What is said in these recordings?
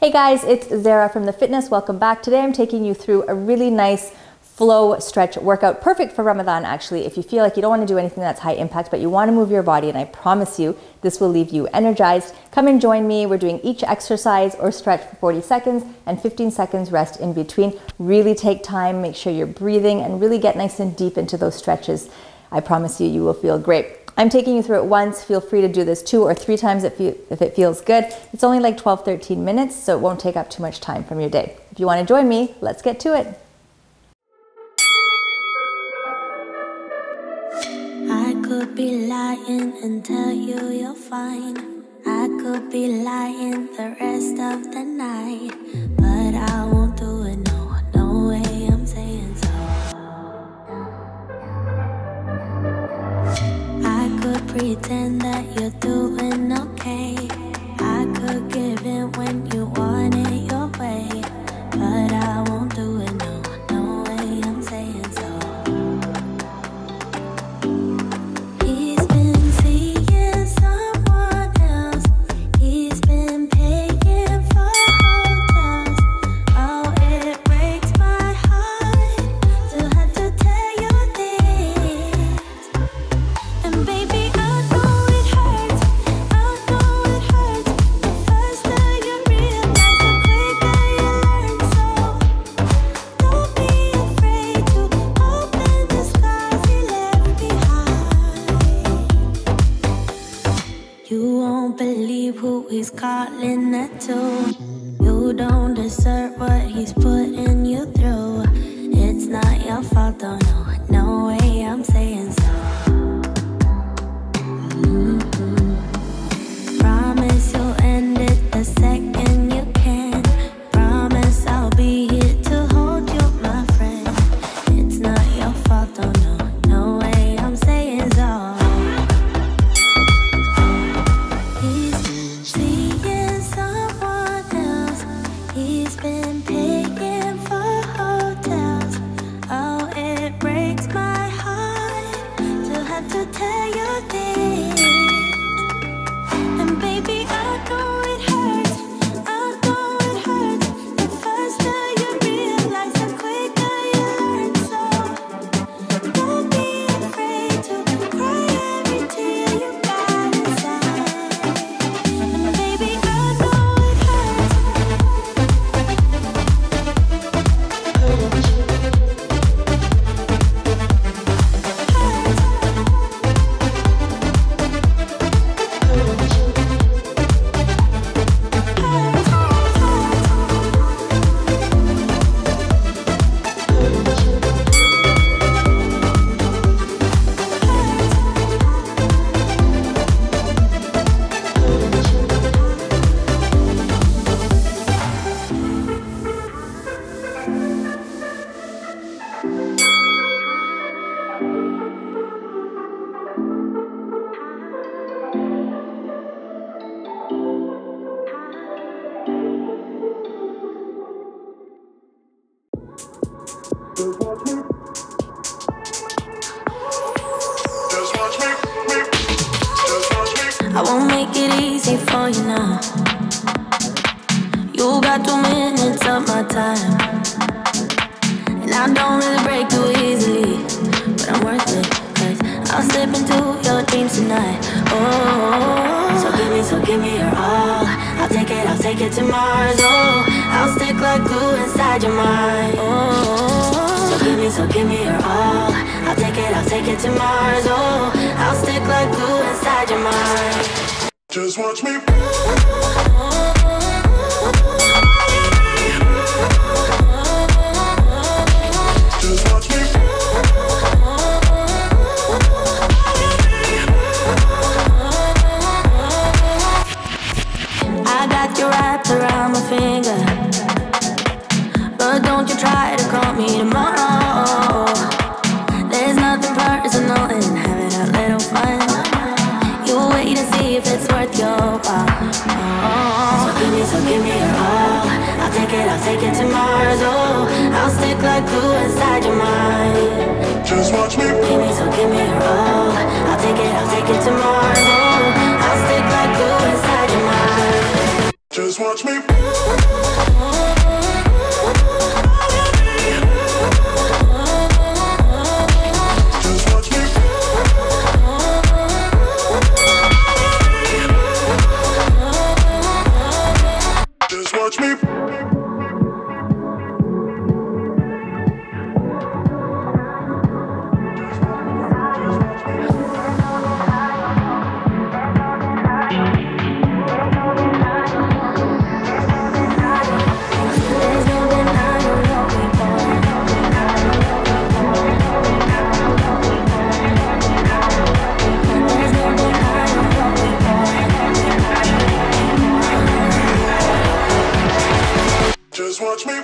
Hey guys, it's Zehra from the Fitness. Welcome back. Today I'm taking you through a really nice flow stretch workout, perfect for Ramadan actually, if you feel like you don't want to do anything that's high impact, but you want to move your body, and I promise you, this will leave you energized. Come and join me. We're doing each exercise or stretch for 40 seconds and 15 seconds rest in between. Really take time, make sure you're breathing, and really get nice and deep into those stretches. I promise you, you will feel great. I'm taking you through it once. Feel free to do this 2 or 3 times if it feels good. It's only like 12-13 minutes, so it won't take up too much time from your day. If you want to join me, let's get to it. I could be lying and tell you you're fine. I could be lying the rest of the night, but I won't do it, no, no way I'm saying so. I could pretend that you're doing okay. I could give in when you want it your way, but I won't do it, no, no way I'm saying so. He's been seeing someone else. He's been paying for hotels. Oh, it breaks my heart to have to tell you this. And baby, I know it hurts. I know it hurts. The faster you realize, the quicker you learn. So don't be afraid to open the scars he left behind. You won't believe who he's calling that to. You don't deserve what he's putting you through. It's not your fault, though, no, no way I'm saying so. Promise you'll end it the second you can. Promise I'll be here to hold you, my friend. It's not your fault, oh no, no way I'm saying so. He's been seeing someone else. He's been paying for hotels. Oh, it breaks my heart to have to tell you this. And baby, I know it hurts. I know it hurts. The faster you realize, the quicker you learn. So don't be afraid to cry every tear you got inside. And baby, I know it hurts. I won't make it easy for you now. You got 2 minutes of my time, and I don't really break too easily, but I'm worth it, 'cause I'll slip into your dreams tonight. Oh, so give me your all. I'll take it to Mars. Oh, I'll stick like glue inside your mind. Oh, so give me your all. I'll take it to Mars. Oh, I'll stick like glue inside your mind. Just watch me. Just watch me. I got you wrapped around my finger, but don't you try to call me tomorrow. There's nothing personal in having a little fun. You wait and see if it's worth your while. Oh, so give me your all. I'll take it to Mars. Oh, I'll stick like glue inside your mind. Just watch me. Give me your all. I'll take it to Mars. Oh, I'll stick like glue inside your mind. Just Just watch me. Just watch me. Just watch me. Just watch me.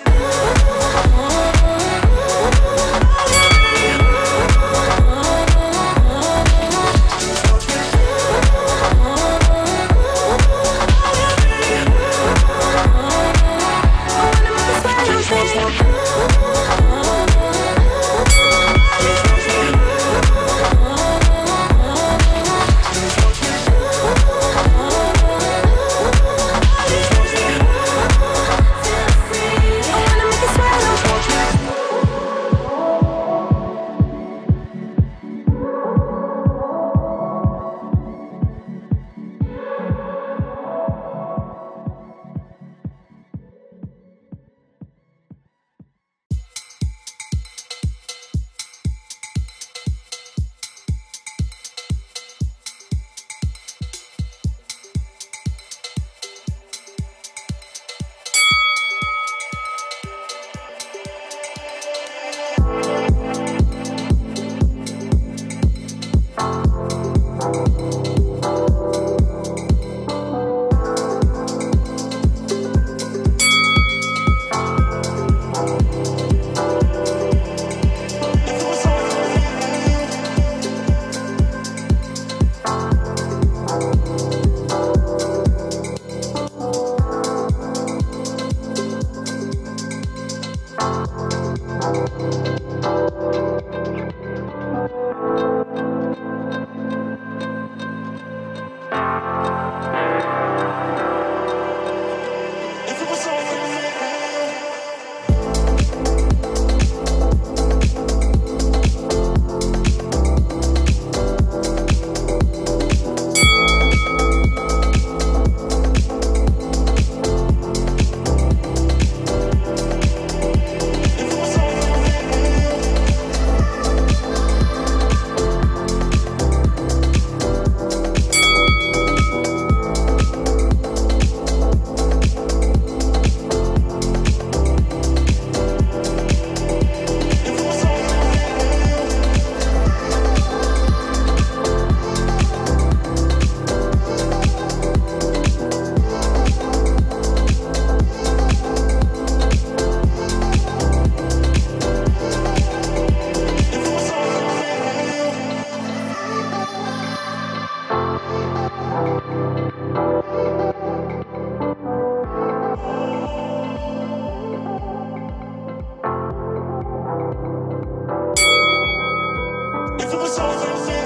If it was all